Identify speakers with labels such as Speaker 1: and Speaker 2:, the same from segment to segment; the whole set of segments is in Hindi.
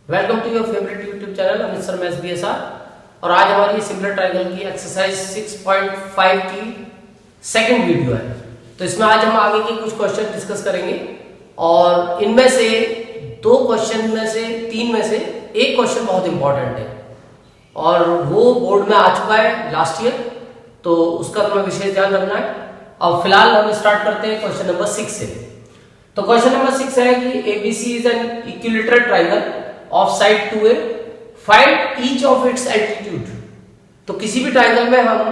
Speaker 1: Welcome to your favourite YouTube channel Amit Sharma SBSR। और आज हमारी सिमिलर ट्रायंगल की एक्सरसाइज 6.5 की सेकंड वीडियो है। तो इसमें आज हम आगे के कुछ क्वेश्चन डिस्कस करेंगे और इनमें से दो क्वेश्चन में से तीन में से एक क्वेश्चन बहुत इंपॉर्टेंट है और वो बोर्ड में आ चुका है लास्ट ईयर, तो उसका तुम्हें विशेष ध्यान रखना है। अब फिलहाल हम स्टार्ट करते हैं क्वेश्चन नंबर 6 से। तो क्वेश्चन नंबर 6 है कि ABC is an equilateral triangle of side 2A, find each of its altitude. तो किसी भी ट्रायंगल में हम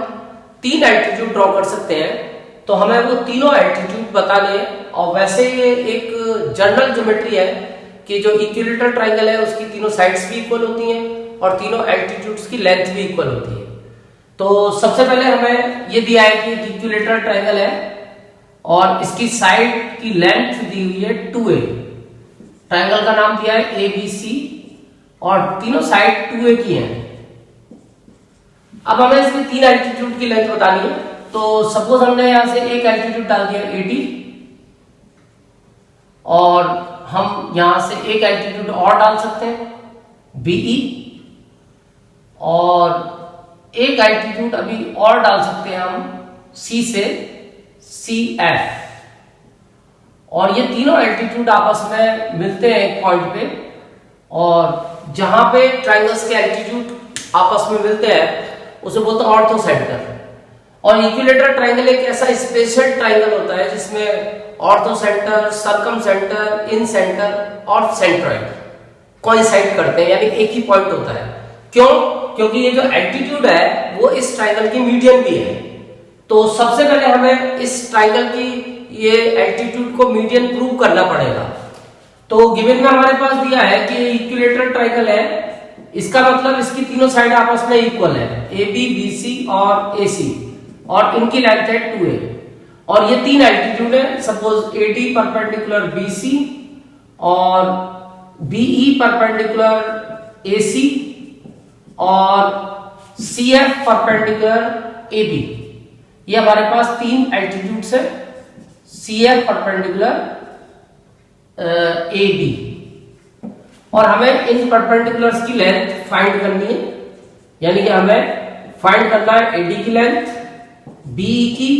Speaker 1: तीन एल्टीट्यूड ड्रॉ कर सकते हैं, तो हमें वो तीनों एल्टीट्यूड बताने हैं। और वैसे ये एक जनरल ज्योमेट्री है कि जो इक्विलैटरल ट्रायंगल है उसकी तीनों साइड्स भी इक्वल होती हैं और तीनों एल्टीट्यूड्स की लेंथ भी इक्वल होती है। तो सबसे पहले हमें ये दिया है कि इक्विलैटरल ट्रायंगल है और इसकी साइड की लेंथ दी हुई है 2A। ट्रायंगल का नाम दिया है ABC और तीनों साइड 2A की हैं। अब हमें इसकी तीन एल्टीट्यूड की लेंथ बतानी है। तो सपोज हमने यहां से एक एल्टीट्यूड डाल दिया AD और हम यहां से एक एल्टीट्यूड और डाल सकते हैं BE और एक एल्टीट्यूड अभी और डाल सकते हैं हम C से CF। और ये तीनों एल्टीट्यूड आपस में मिलते हैं एक पॉइंट पे, और जहां पे ट्रायंगल्स के एल्टीट्यूड आपस में मिलते हैं उसे बोलते हैं ऑर्थो सेंटर। और इक्विलैटरल ट्रायंगल एक ऐसा स्पेशल ट्रायंगल होता है जिसमें ऑर्थो सेंटर, सर्कम सेंटर, इन सेंटर और सेंट्रॉइड कोइंसाइड करते हैं, यानी एक ही पॉइंट होता है। क्यों? क्योंकि ये जो एल्टीट्यूड है वो इस ट्रायंगल की मीडियन भी है। तो सबसे पहले हमें इस ट्रायंगल की ये एल्टीट्यूड को मीडियन प्रूव करना पड़ेगा। तो गिवन में हमारे पास दिया है कि इक्विलैटरल ट्रायंगल है, इसका मतलब इसकी तीनों साइड आपस में इक्वल है, AB, BC और AC, और इनकी लेंथ है 2A। और ये तीन एल्टीट्यूड है। सपोज AD परपेंडिकुलर BC और BE परपेंडिकुलर AC और CF परपेंडिकुलर AB। ये हमारे पास तीन एल्टीट्यूड्स है, CF परपेंडिकुलर AB। और हमें इन परपेंडिकुलर्स की लेंथ फाइंड करनी है, यानी कि हमें फाइंड करना है AD की लेंथ, BE की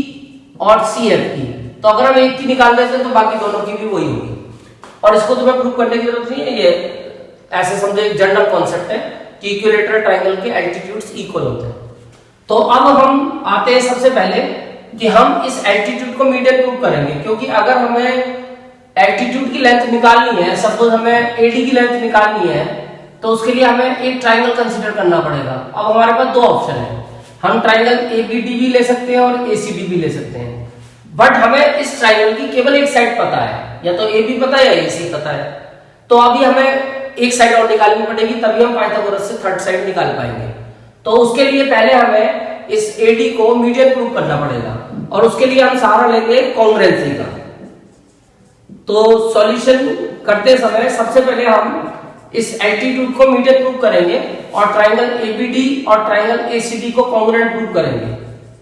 Speaker 1: और CF की। तो अगर हम एक की निकाल देते हैं तो बाकी दोनों की भी वही होगी। और इसको तुम्हें प्रूव करने की जरूरत नहीं है, ये ऐसे समझो एक जनरल कॉन्सेप्ट है कि इक्विलैटरल ट्रायंगल के एल्टीट्यूड्स इक्वल होते हैं। तो अब हम आते हैं सबसे पहले कि हम इस एल्टीट्यूड को मीडियन प्रूव करेंगे, क्योंकि अगर हमें एल्टीट्यूड की लेंथ निकालनी है, सपोज हमें AD की लेंथ निकालनी है, तो उसके लिए हमें एक ट्रायंगल कंसीडर करना पड़ेगा। अब हमारे पास दो ऑप्शन है, हम ट्रायंगल ABD भी ले सकते हैं और ACD भी ले सकते हैं। बट हमें इस ट्रायंगल की केवल एक साइड पता है, या तो AB पता है या AC पता है। तो अभी हमें एक साइड और निकालनी पड़ेगी, तभी हम पाइथागोरस से थर्ड साइड निकाल पाएंगे। तो उसके लिए पहले हमें इस AD को मीडियन प्रूव करना पड़ेगा और उसके लिए हम सहारा लेंगे कॉन्ग्रुएंसी का। तो सॉल्यूशन करते समय सबसे पहले हम इस एल्टीट्यूड को मीडियन प्रूव करेंगे और ट्रायंगल ABD और ट्रायंगल ACD को कॉन्ग्रुएंट प्रूव करेंगे,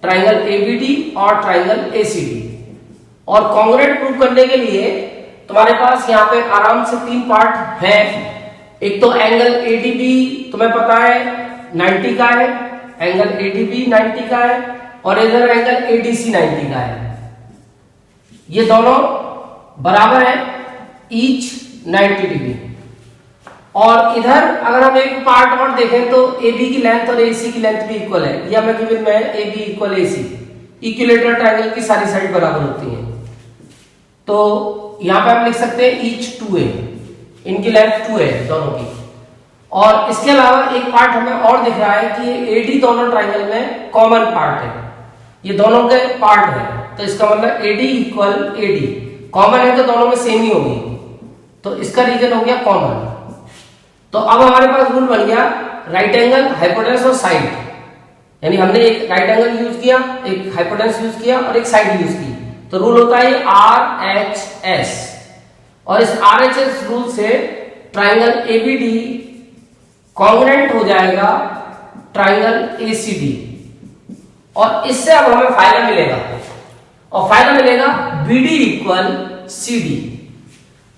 Speaker 1: ट्रायंगल ABD और ट्रायंगल ACD। और कॉन्ग्रुएंट प्रूव करने के लिए तुम्हारे पास यहाँ पे आराम से तीन पार्ट है। एक तो एंगल ADB तुम्हें पता है 90 का है, एंगल ADB 90 का है, और इधर एंगल ADC 90 का है। ये दोनों बराबर है, ईच 90 डिग्री। और इधर अगर हम एक पार्ट और देखें तो AB की लेंथ और AC की लेंथ भी इक्वल है। यह हमें गिवन में है AB equal AC। Equilateral triangle की सारी साइड बराबर होती हैं, तो यहां पे हम लिख सकते हैं ईच 2A, इनकी लेंथ 2A है दोनों की। और इसके अलावा एक पार्ट हमें और दिख रहा है कि AD दोनों ट्रायंगल में कॉमन पार्ट है, ये दोनों के पार्ट है। तो इसका मतलब AD इक्वल AD, कॉमन है तो दोनों में सेम ही होगी, तो इसका रीजन हो गया कॉमन। तो अब हमारे पास रूल बन गया राइट एंगल, हाइपोटेनस और साइड। यानी हमने एक राइट एंगल यूज किया, एक हाइपोटेनस यूज किया और एक साइड यूज की। तो रूल होता है RHS, और इस RHS रूल से ट्रायंगल ABD कॉन्ग्रुएंट हो जाएगा ट्रायंगल ACD। और इससे अब हमें फायदा मिलेगा, और फायदा मिलेगा BD इक्वल CD,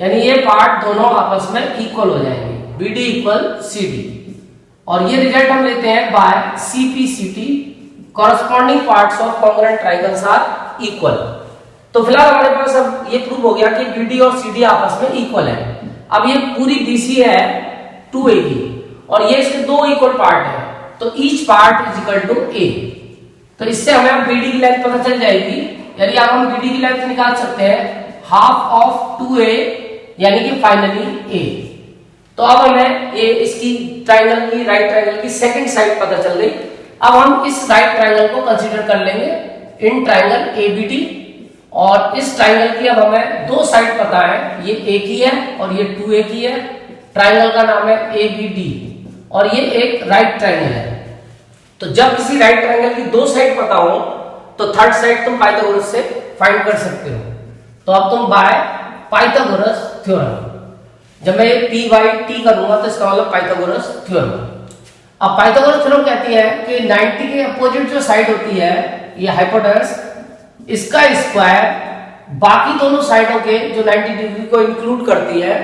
Speaker 1: यानी ये पार्ट दोनों आपस में इक्वल हो जाएंगे। B D equal C D, और ये रिजल्ट हम लेते हैं by CPCT, corresponding parts of congruent triangles are equal. तो फिलहाल हमारे पास अब ये प्रूव हो गया कि BD और CD आपस में इक्वल है। अब ये पूरी BC है 2AB और ये इसके दो इक्वल पार्ट है, तो each part is equal to A। तो इससे हमें अब BD की लेंथ पता चल जाएगी, यानी अब हम BD की लेंथ निकाल सकते हैं हाफ ऑफ 2A, यानी कि फाइनली A। तो अब हमें इसकी ट्रायंगल की, राइट ट्रायंगल की सेकंड साइड पता चल गई। अब हम इस राइट ट्रायंगल को कंसीडर कर लेंगे इन ट्रायंगल ABD, और इस ट्रायंगल की अब हमें दो साइड पता है, ये A की है और ये 2A की है। ट्रायंगल का नाम है ABD और ये एक राइट ट्रायंगल है। तो जब किसी राइट ट्रायंगल की दो साइड पता हो तो थर्ड साइड तुम पाइथागोरस से फाइंड कर सकते हो। तो अब तुम बाय पाइथागोरस थ्योरम, जब मैं PYT करूंगा तो इसका मतलब पाइथागोरस थ्योरम। अब पाइथागोरस थ्योरम कहती है कि 90 के अपोजिट जो साइड होती है, ये हाइपोटेनस, इसका स्क्वायर बाकी दोनों साइडों के जो 90 डिग्री को इंक्लूड करती है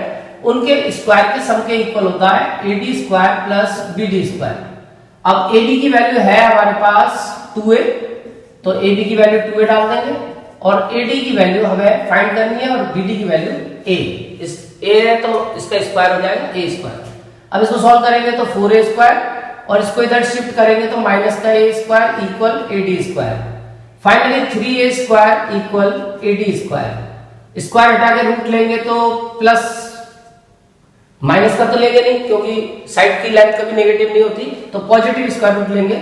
Speaker 1: उनके स्क्वायर के सम के इक्वल होता है AD square plus BD square. अब AD की वैल्यू है हमारे पास 2A, तो AB की वैल्यू 2A डाल देंगे और AD की वैल्यू हमें फाइंड करनी है और BD की वैल्यू A। इस A है तो इसका स्क्वायर हो जाएगा A स्क्वायर। अब इसको सॉल्व करेंगे तो 4A स्क्वायर, और इसको इधर शिफ्ट करेंगे तो माइनस का A square equal AD square. Finally 3A square equal AD square. Square हटा के रूट लेंगे तो प्लस, माइनस का तो लेंगे नहीं क्योंकि साइड की लेंथ कभी नेगेटिव नहीं होती, तो पॉजिटिव स्क्वायर रूट लेंगे,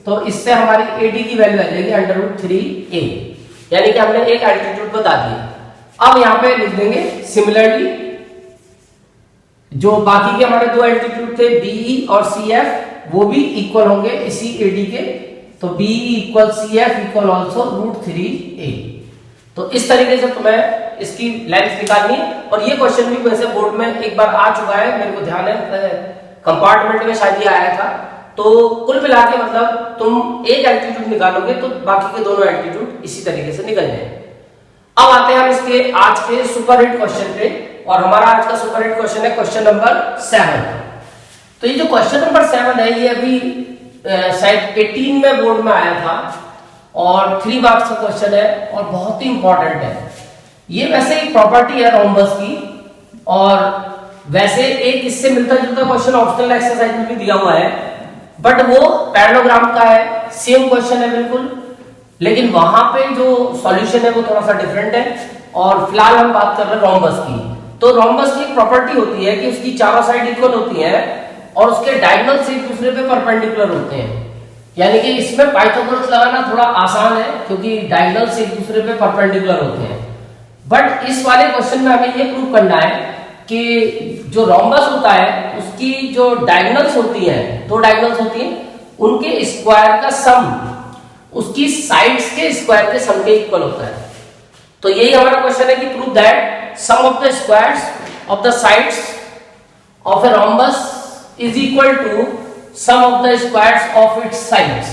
Speaker 1: तो इससे हमारी AD की वैल्यू आ जाएगी √3A, यानी कि हमने एक एल्टीट्यूड बता दिया। अब यहां पे लिख देंगे सिमिलरली जो बाकी के हमारे दो एल्टीट्यूड थे BE और CF, वो भी इक्वल होंगे इसी AD के, तो BE equal CF equal also √3A। तो इस तरीके से तुम्हें इसकी लेंथ निकालनी है, और ये क्वेश्चन भी वैसे बोर्ड में एक बार आ चुका है, मेरे को ध्यान है कंपार्टमेंट में शायद ये आया था। तो कुल मिला के मतलब तुम एक एल्टीट्यूड निकालोगे तो बाकी के दोनों एल्टीट्यूड इसी तरीके से निकल जाएंगे। अब आते हैं हम इसके आज के सुपर हिट क्वेश्चन पे, और हमारा आज का सुपर हिट क्वेश्चन है क्वेश्चन नंबर 7। तो ये जो क्वेश्चन नंबर 7 है, ये अभी शायद 18 में बोर्ड में आया था और 3 मार्क्स का क्वेश्चन है और बहुत ही इंपॉर्टेंट है। ये वैसे एक प्रॉपर्टी है रोम्बस की, और वैसे एक इससे मिलता जुलता क्वेश्चन ऑप्शनल एक्सरसाइज में भी दिया हुआ है, बट वो पैरेललोग्राम का है, सेम क्वेश्चन है बिल्कुल, लेकिन वहां पे जो सॉल्यूशन है वो थोड़ा सा डिफरेंट है। और फिलहाल हम बात कर रहे हैं रोम्बस की। तो रोम्बस की एक प्रॉपर्टी होती है कि उसकी चारों साइड इक्वल होती है और उसके डायगोनल्स एक दूसरे पे परपेंडिकुलर होते हैं, यानी कि इसमें पाइथागोरस लगाना थोड़ा आसान है क्योंकि डायगोनल्स एक दूसरे पे परपेंडिकुलर होते हैं। बट इस वाले क्वेश्चन में हमें ये प्रूव करना है कि जो रोम्बस होता है उसकी जो डायगोनल्स होती हैं, दो डायगोनल्स होती हैं, उनके स्क्वायर का सम उसकी साइड्स के स्क्वायर के सम के इक्वल होता है। तो यही हमारा क्वेश्चन है कि prove that sum of the squares of the sides of a rhombus is equal to sum of the squares of its sides.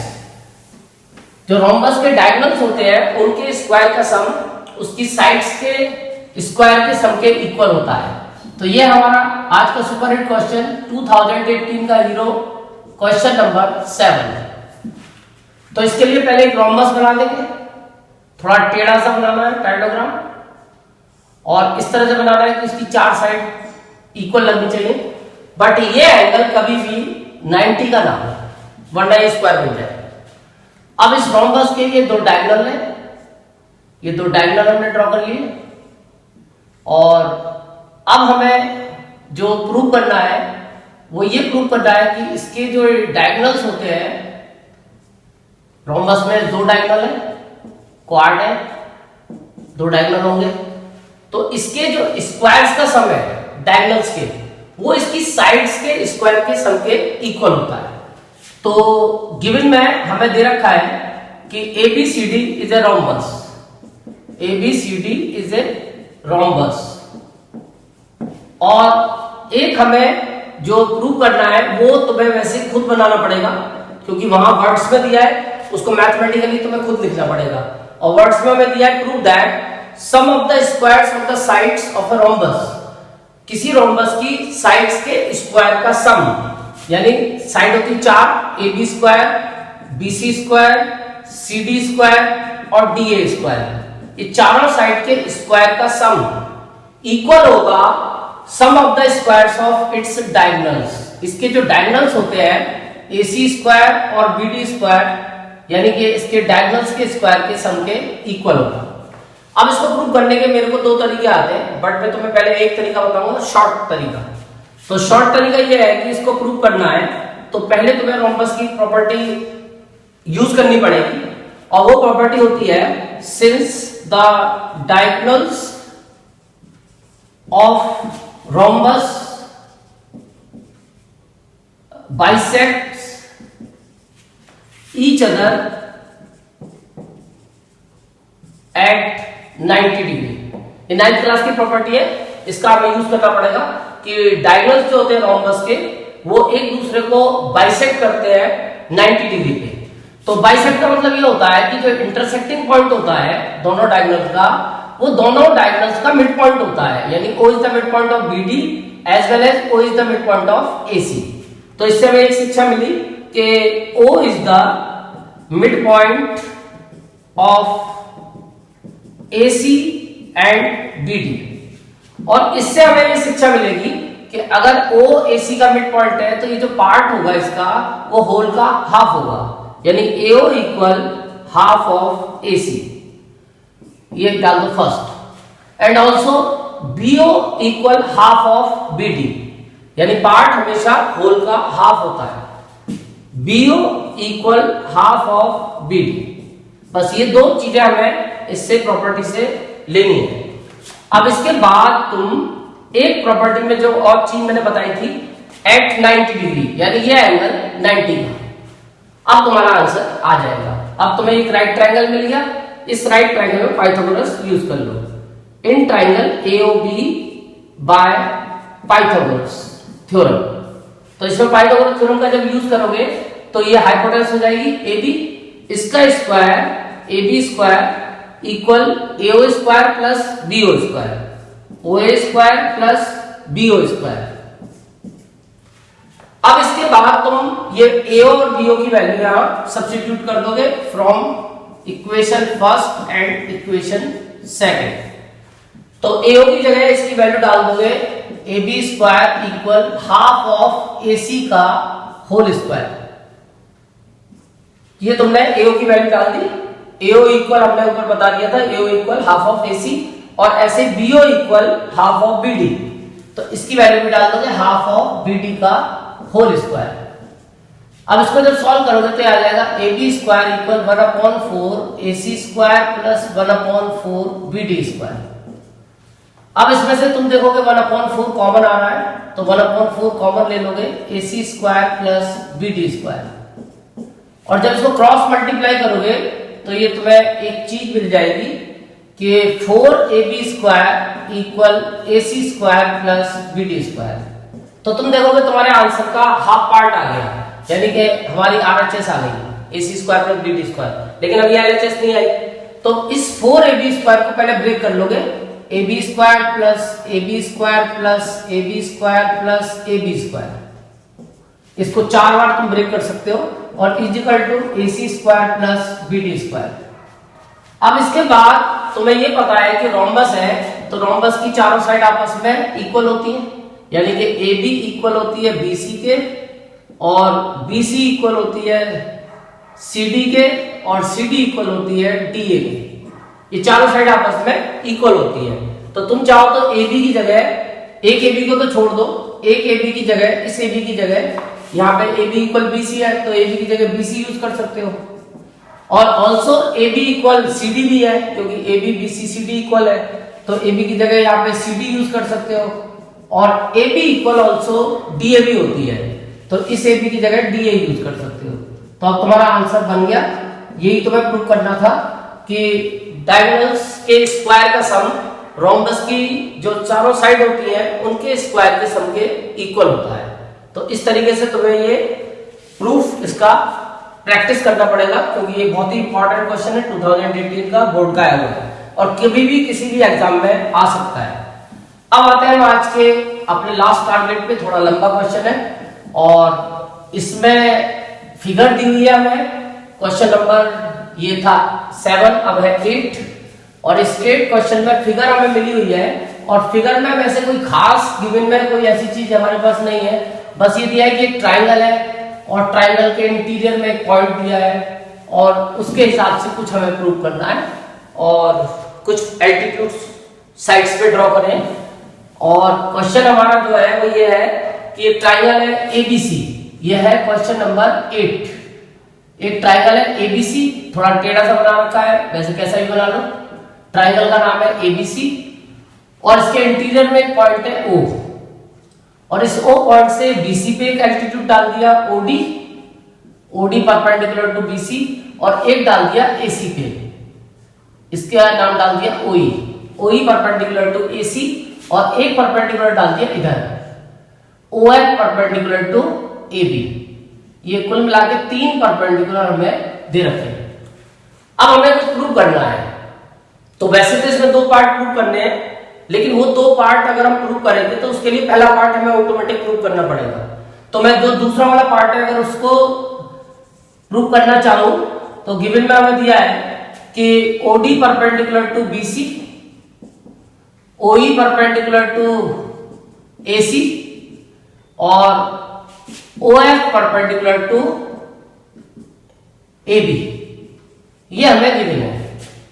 Speaker 1: जो रोम्बस के डायगोनल्स होते हैं उनके स्क्वायर का सम उसकी साइड्स के स्क्वायर के सम के इक्वल होता है। तो ये हमारा आज का सुपर हिट क्वेश्चन 2018 का हीरो क्वेश्चन नंबर 7। तो इसके लिए पहले एक रोम्बस बना देंगे, थोड़ा टेढ़ा सा बनाना है पैरेललोग्राम, और इस तरह से बनाना है कि इसकी चार साइड इक्वल लगनी चाहिए, बट ये एंगल कभी भी 90 का ना हो, वरना ये स्क्वायर बन जाए। अब इस रोम्बस के ये दो डायगोनल है, ये दो डायगोनल हमने ड्रॉ कर लिए, और अब हमें जो प्रूव करना है वो ये प्रूव करना है कि इसके जो डायगोनल्स होते हैं, रोम्बस में दो डायगोनल है, क्वाड है, दो डायगोनल होंगे, तो इसके जो स्क्वायर्स का सम है डायगोनल्स के, वो इसकी साइड्स के स्क्वायर के सम के इक्वल होता है। तो गिवन में हमें दे रखा है कि ABCD is a rhombus, ABCD is a rhombus, और एक हमें जो प्रूव करना है वो तुम्हें वैसे खुद बनाना पड़ेगा क्योंकि वहां वर्ड्स में दिया है, उसको मैथमेटिकली तुम्हें खुद लिखना पड़ेगा। और वर्ड्स में हमें दिया है prove that sum of the squares of the sides of a rhombus, किसी रोम्बस की साइड्स के स्क्वायर का सम, यानी साइड होती है 4, A B square, B C square, C D square और डी ए स्क्वायर। ये चारों साइड के स्क्वायर का सम इक्वल होगा sum of the squares of its diagonals. इसके जो डायगोनल्स होते हैं ए सी स्क्वायर और बी डी स्क्वायर, यानी कि इसके डायगोनल्स के स्क्वायर के सम के इक्वल होगा। अब इसको प्रूव करने के मेरे को दो तरीके आते हैं, बट मैं तुम्हें पहले एक तरीका बताऊंगा, शॉर्ट तरीका। तो शॉर्ट तरीका ये है कि इसको प्रूव करना है तो पहले तुम्हें रोम्बस की प्रॉपर्टी यूज करनी पड़ेगी, और वो प्रॉपर्टी होती है since the diagonals of rhombus bisects each other at 90 degree. ये 9th क्लास की प्रॉपर्टी है, इसका हमें यूज करना पड़ेगा कि डायगोनल्स जो होते हैं रोम्बस के वो एक दूसरे को बाइसेक्ट करते हैं 90 डिग्री पे। तो बाइसेक्ट का मतलब ये होता है कि जो इंटरसेक्टिंग पॉइंट होता है दोनों डायगोनल्स का, वो दोनों डायगोनल्स का मिड पॉइंट होता है, यानी O is the mid point of BD as well as O is the mid point of AC। तो इससे हमें एक शिक्षा मिली कि O is the mid point of AC and BD, और इससे हमें ये शिक्षा मिलेगी कि अगर O AC का मिड पॉइंट है तो ये जो पार्ट होगा इसका वो होल का हाफ होगा, यानी AO equal half of AC। ये डाल दो first, and also BO equal half of BD, यानी पार्ट हमेशा होल का हाफ होता है। BO equal half of BD। बस ये दो चीजें हमें इससे प्रॉपर्टी से लेनी है। अब इसके बाद तुम एक प्रॉपर्टी में जो और चीज मैंने बताई थी एट 90 डिग्री, यानी ये एंगल 90 का, अब तुम्हारा आंसर आ जाएगा। अब तुम्हें एक राइट ट्रायंगल मिल गया, इस राइट ट्रायंगल में पाइथागोरस यूज कर लो in triangle AOB by Pythagoras theorem. तो इसमें पाइथागोरस थ्योरम का जब यूज करोगे तो ये हाइपोटेनस हो जाएगी AB, इसका square AB square equal AO square plus BO square, OA square plus BO square. अब इसके बाद तुम ये AO और BO की वैल्यू यहां सब्स्टिट्यूट कर दोगे from equation first and equation second. तो AO की जगह इसकी वैल्यू डाल दोगे AB square equal half of AC का होल स्क्वायर। ये तुमने AO की वैल्यू डाल दी, AO इक्वल हमने ऊपर बता दिया था AO equal half of AC, और ऐसे BO equal half of BD। तो इसकी वैल्यू भी डाल दोगे हाफ ऑफ BD का होल स्क्वायर। अब इसको जब सॉल्व करोगे तो आ जाएगा AB square equal 1/4 AC square plus 1/4 BD square. अब इसमें से तुम देखोगे 1/4 कॉमन आ रहा है, तो 1/4 कॉमन ले लोगे AC square plus BD square, और जब इसको क्रॉस मल्टीप्लाई करोगे तो ये तुम्हें एक चीज मिल जाएगी कि 4AB square equal AC square plus BD square. तो तुम देखोगे तुम्हारे आंसर का हाफ पार्ट आ गया, यानी कि हमारी RHS आ गई AC square plus BD square, लेकिन अभी LHS नहीं आई। तो इस 4AB स्क्वायर को पहले ब्रेक कर लोगे, AB square plus AB square plus AB square plus AB square, इसको 4 बार तुम ब्रेक कर सकते हो, और equal to AC square plus BD square. अब इसके बाद तुम्हें ये पता है कि रोम्बस है, तो रोम्बस की चारों साइड आपस में इक्वल होती है, यानी कि AB इक्वल होती है BC के, और BC इक्वल होती है CD के, और CD इक्वल होती है DA के। ये चारों साइड आपस में इक्वल होती है। तो तुम चाहो तो AB की जगह, एक AB को तो छोड़ दो, एक AB की जगह, इस AB की जगह यहाँ पे AB इक्वल BC है तो AB की जगह BC यूज कर सकते हो, और ऑल्सो AB इक्वल CD भी है क्योंकि AB BC CD इक्वल है, तो AB की जगह यहाँ पे CD यूज कर सकते हो, और AB इक्वल ऑल्सो DA भी होती है, तो इस AB की जगह DA यूज कर सकते हो। तो अब तुम्हारा आंसर बन गया। यही तुम्हें प्रूव करना था कि डायगोनल्स के स्क्वायर का सम रोम्बस की जो चारों साइड होती है उनके स्क्वायर के सम के इक्वल होता है। तो इस तरीके से तुम्हें ये प्रूफ इसका प्रैक्टिस करना पड़ेगा, क्योंकि ये बहुत ही इंपॉर्टेंट क्वेश्चन है, 2018 का बोर्ड का आया हुआ है और कभी भी किसी भी एग्जाम में आ सकता है। अब आते हैं आज के अपने लास्ट टारगेट पे, थोड़ा लंबा क्वेश्चन है और इसमें फिगर दी हुई है हमें। क्वेश्चन नंबर ये था 7, अब है 8 और इस 8 क्वेश्चन में फिगर हमें मिली हुई है और फिगर में वैसे कोई खास गिवन में कोई ऐसी चीज हमारे पास नहीं है, बस ये दिया है कि एक ट्राइंगल है और ट्राइंगल के इंटीरियर में एक पॉइंट दिया है और उसके हिसाब से कुछ हमें प्रूव करना है और कुछ एल्टीट्यूड साइड्स पे ड्रॉ करें। और क्वेश्चन हमारा जो है वो ये है कि एक ट्राइंगल है एबीसी, ये है क्वेश्चन नंबर 8। एक ट्राइंगल है एबीसी, थोड़ा टेढ़ा सा बना रखा है, वैसे कैसा भी बना लो। ट्राइंगल का नाम है एबीसी और इसके इंटीरियर में एक पॉइंट है ओ और इस ओ पॉइंट से बीसी पे एक एल्टीट्यूड डाल दिया OD, OD perpendicular to BC, और एक डाल दिया एसी पे, इसका नाम डाल दिया ओई, ओई परपेंडिकुलर टू एसी, और एक परपेंडिकुलर डाल दिया इधर ओएफ परपेंडिकुलर टू एबी। ये कुल मिला के 3 परपेंडिकुलर हमें दे रखे हैं। अब हमें कुछ प्रूव करना है, तो वैसे तो इसमें 2 पार्ट प्रूव करने हैं, लेकिन वो 2 पार्ट अगर हम प्रूव करेंगे तो उसके लिए पहला पार्ट हमें ऑटोमेटिक प्रूव करना पड़ेगा। तो मैं जो दूसरा वाला पार्ट है अगर उसको प्रूव करना चाहूं तो गिवन में हमें दिया है कि ओडी परपेंडिकुलर टू बीसी, ओई परपेंडिकुलर टू एसी और ओएफ परपेंडिकुलर टू एबी, ये हमें गिवन है।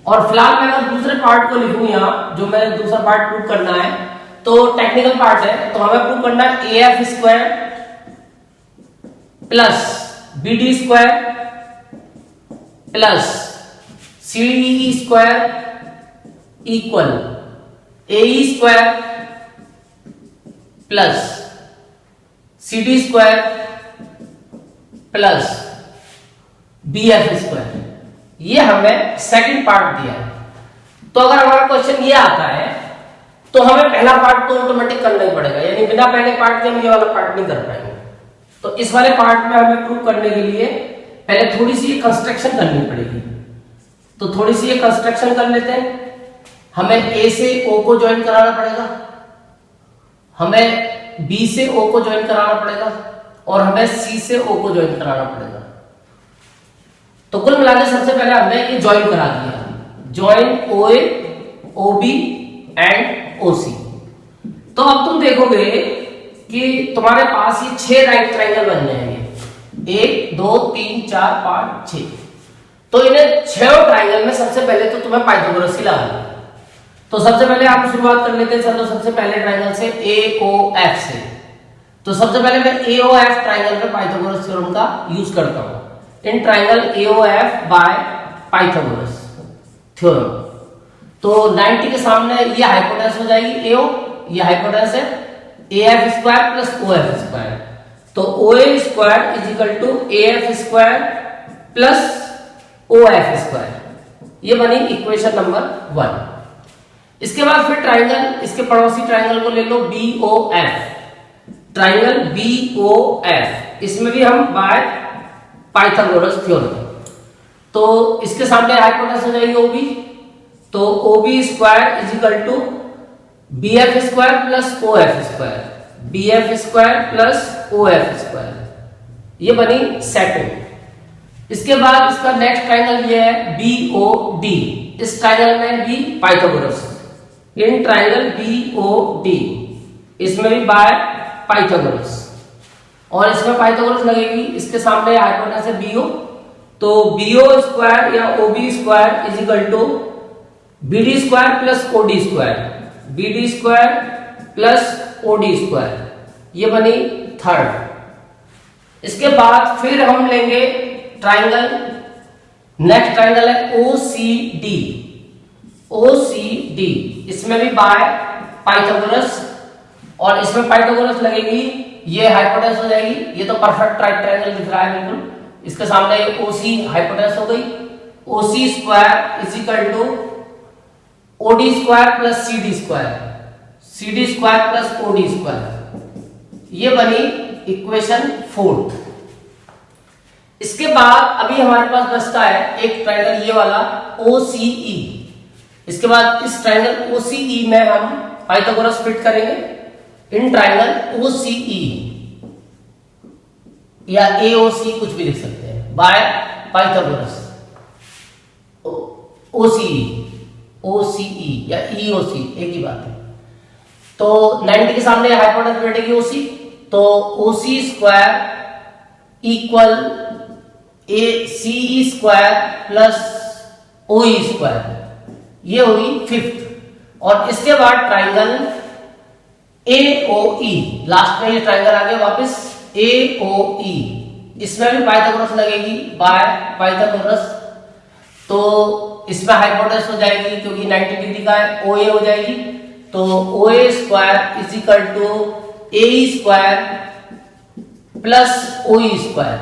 Speaker 1: और फिलहाल मैं अगर दूसरे पार्ट को लिखूं यहां, जो मैंने दूसरा पार्ट प्रूव करना है तो टेक्निकल पार्ट है, तो हमें प्रूव करना है AF square plus B D square plus C D square equal A E square plus C D square plus B F square, ये हमें सेकंड पार्ट दिया है। तो अगर हमारा क्वेश्चन ये आता है तो हमें पहला पार्ट तो ऑटोमेटिक करना ही पड़ेगा, यानी बिना पहले पार्ट के हम ये वाला पार्ट नहीं कर पाएंगे। तो इस वाले पार्ट में हमें प्रूव करने के लिए पहले थोड़ी सी कंस्ट्रक्शन करनी पड़ेगी, तो थोड़ी सी ये कंस्ट्रक्शन कर लेते हैं। हमें ए से ओ को ज्वाइन कराना पड़ेगा, हमें बी से ओ को ज्वाइन कराना पड़ेगा और हमें सी से ओ को ज्वाइन कराना पड़ेगा। तो कुल मिलाकर सबसे पहले हमने ये ज्वाइन करा दिया, ज्वाइन ओए ओबी एंड ओसी। तो अब तुम देखोगे कि तुम्हारे पास ये 6 राइट ट्राइंगल बन जाएंगे, 1 2 3 4 5 6। तो इन्हें 6 ट्राइंगल में सबसे पहले तो तुम्हें पाइथागोरस ही लगाना। तो सबसे पहले आप शुरुआत कर लेते हैं, चलो सबसे पहले ट्राइंगल से एओएफ से। तो सबसे पहले मैं एओएफ ट्राइंगल पे पाइथागोरस थ्योरम का यूज करता हूं, in triangle A O F by Pythagoras theorem. तो 90 के सामने ये हाइपोटेनस हो जाएगी एओ, ये हाइपोटेनस है AF square plus of square, तो OA square is equal to AF square plus of square, ये बनी इक्वेशन नंबर 1। इसके बाद फिर ट्राइंगल, इसके पड़ोसी ट्राइंगल को ले लो बीओएफ, ट्राइंगल बीओएफ, इसमें भी हम बाय पाइथागोरस थ्योरम। तो इसके सामने हाइपोटेनस हो जाएगी ओबी, तो O B square is equal to B F square plus of square, B F square plus of square, ये बनी सेकंड। इसके बाद इसका नेक्स्ट ट्राइंगल ये है बीओडी, इस ट्राइंगल में भी पाइथागोरस, इन ट्राइंगल बीओडी, इसमें भी बाय पाइथागोरस, और इसमें पाइथागोरस लगेगी। इसके सामने हाइपोटेनस है बीओ, तो बीओ स्क्वायर या O B square is equal to B D square plus O D square, B D square plus O D square, ये बनी थर्ड। इसके बाद फिर हम लेंगे ट्राइंगल, नेक्स्ट ट्राइंगल है ओसीडी, ओसीडी, इसमें भी बाय पाइथागोरस, और इसमें पाइथागोरस लगेगी, ये हाइपोटेनस हो जाएगी, ये तो परफेक्ट राइट ट्राइंगल दिख रहा है बिल्कुल। इसके सामने ओसी हाइपोटेनस हो गई, O C square is equal to O D square plus C D square, C D square plus O D square, ये बनी इक्वेशन 4। इसके बाद अभी हमारे पास बचता है एक ट्राइंगल ये वाला OCE। इसके बाद इस ट्राइंगल OCE में हम पाइथागोरस फिट करेंगे, इन ट्राइंगल OCE या AOC कुछ भी लिख सकते हैं बाय पाइथागोरस। OCE या EOC एक ही बात है। तो 90 के सामने हाइपोटेनस बैठेगी OC, तो OC square equal ACE square plus OE square, ये हुई फिफ्थ। और इसके बाद ट्राइंगल AOE, लास्ट में ये ट्राइंगल आ गया वापस AOE, इसमें भी पाइथागोरस लगेगी बाय पाइथागोरस। तो इसमें हाइपोटेनस हो जाएगी क्योंकि 90 डिग्री का है, OA हो जाएगी, तो OA square is equal to AE square plus OE square.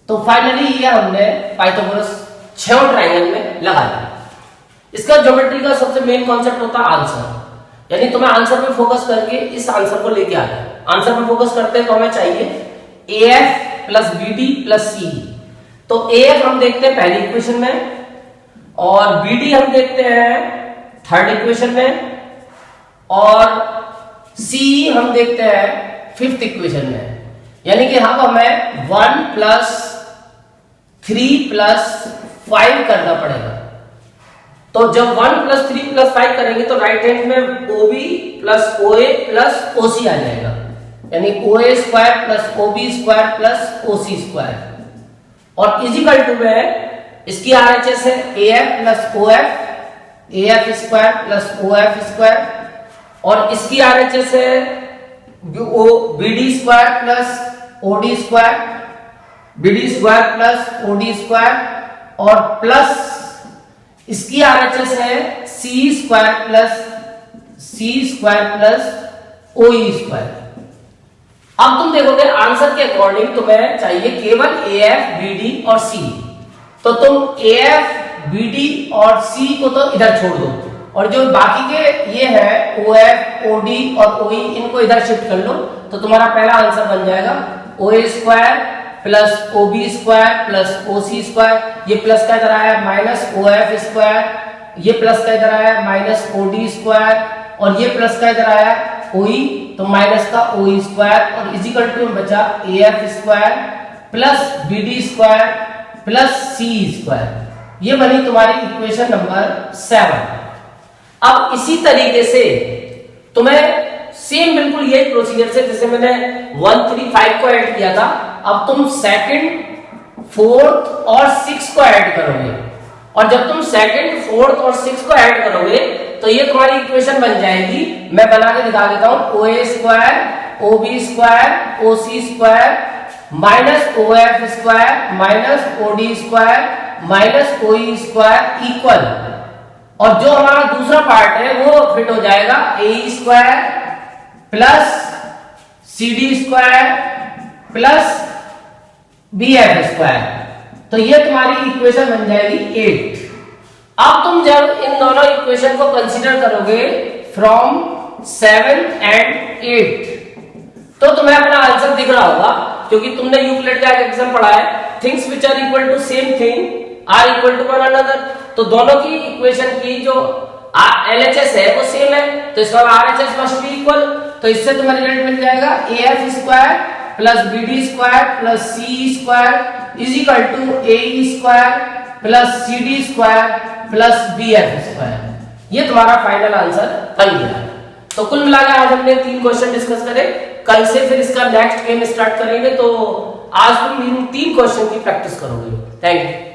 Speaker 1: तो फाइनली ये हमने पाइथागोरस 6 ट्राइंगल में लगा दिया। इसका ज्योमेट्री का सबसे मेन कॉन्सेप्ट होता है आंसर, यानी तुम्हें आंसर पे फोकस करके इस आंसर को लेके आना है। आंसर पे फोकस करते हैं तो हमें चाहिए AF plus BD plus CE। तो AF हम देखते हैं पहली इक्वेशन में और BD हम देखते हैं थर्ड इक्वेशन में और CE हम देखते हैं फिफ्थ इक्वेशन में। यानी कि हम हमें 1 प्लस 3 प्लस 5 करना पड़ेगा। तो जब 1 प्लस 3 प्लस 5 करेंगे तो राइट हैंड में OB plus OA plus OC आ जाएगा, यानी OA square plus OB square plus OC square. और इजिकल टू में इसकी RHS है AF plus OF, AF square plus OF square, और इसकी RHS है BD square plus OD square, BD square plus OD square, और प्लस इसकी RHS है C square plus OE square. अब तुम देखोगे आंसर के अकॉर्डिंग तुम्हें चाहिए केवल AF, BD और C। तो तुम AF, BD और C को तो इधर छोड़ दो और जो बाकी के ये है OF, OD और OE इनको इधर शिफ्ट कर लो, तो तुम्हारा पहला आंसर बन जाएगा OA square plus OB square plus OC square. ये प्लस का इधर आया माइनस OF स्क्वायर, ये प्लस का इधर आया माइनस OD स्क्वायर, और ये प्लस का इधर आया OE, तो माइनस का OE स्क्वायर, और इजिकल टू में बचा AF square plus BD square plus CE square. ये बनी तुम्हारी इक्वेशन नंबर 7। अब इसी तरीके से तुम्हें सेम बिल्कुल यही प्रोसीजर से जैसे मैंने 1, 3, 5 को ऐड किया था, अब तुम सेकंड, फोर्थ और 6 को ऐड करोगे, और जब तुम सेकंड, फोर्थ और 6 को ऐड करोगे तो ये तुम्हारी इक्वेशन बन जाएगी। मैं बना के दिखा देता हूं, OA square, OB square, OC square minus OF square minus OD square minus OE square equal, और जो हमारा दूसरा पार्ट है वो फिट हो जाएगा AE square plus CD square plus BF square. तो ये तुम्हारी इक्वेशन बन जाएगी 8। अब तुम जब इन दोनों इक्वेशन को कंसीडर करोगे फ्रॉम 7 एंड 8 तो तुम्हें अपना आंसर दिख रहा होगा, क्योंकि तुमने यूक्लिड का एक एग्जाम पढ़ा है, things which are equal to same thing are equal to one another. तो दोनों की इक्वेशन की जो LHS है वो सेम है, तो इसका RHS मस्ट बी इक्वल। तो इससे तुम्हें रिजल्ट मिल जाएगा AF square plus BD square plus CE square is equal to AE square plus CD square plus BF square. ये तुम्हारा फाइनल आंसर बन गया। तो कुल मिलाकर आज हमने 3 क्वेश्चन डिस्कस करे। कल से फिर इसका नेक्स्ट गेम स्टार्ट करेंगे, तो आज तुम इन 3 क्वेश्चन की प्रैक्टिस करोगे। Thank you.